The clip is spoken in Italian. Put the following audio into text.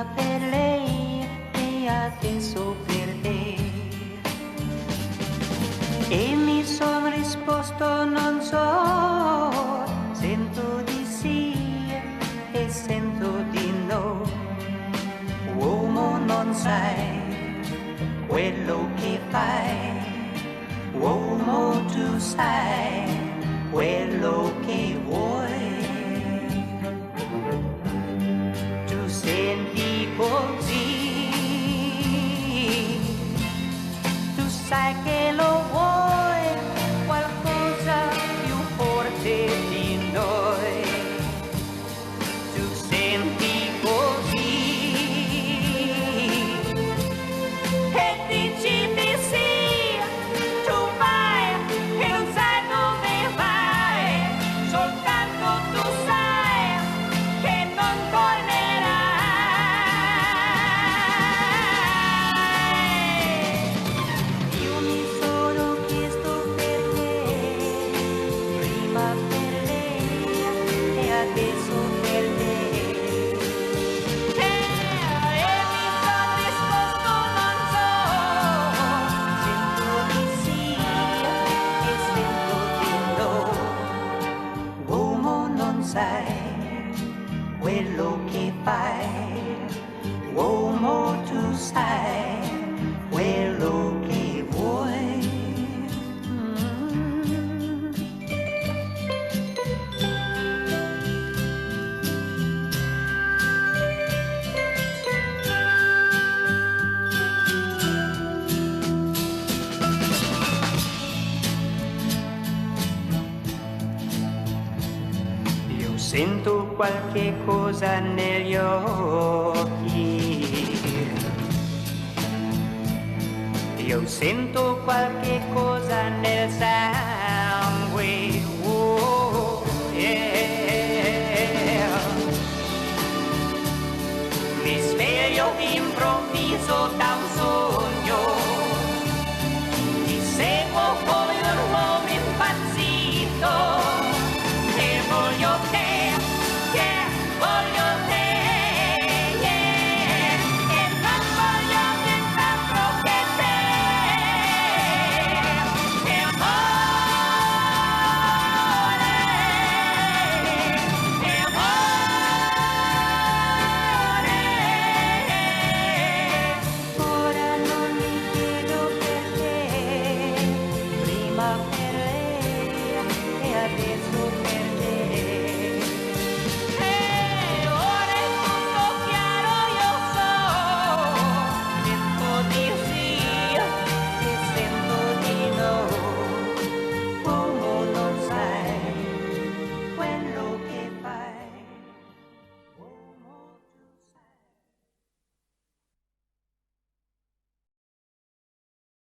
prima per lei e adesso per te. E mi son risposto non so, sento di sì e sento di no. Uomo non sai quello che fai, uomo tu sai quello che vuoi. Tu senti così, tu sai che lo vuoi, qualcosa più forte di noi. Tu senti così e dici di sì, tu vai e non sai dove vai, soltanto tu sai che non tornerai. Io mi sono chiesto perché, prima per lei e adesso per te. E mi son risposto non so, sento di sì e sento di no. Uomo non sai quello che fai, uomo tu sai quello che vuoi. Io sento qualche cosa negli occhi, io sento qualche cosa nel sangue, oh, yeah. Mi sveglio improvvisamente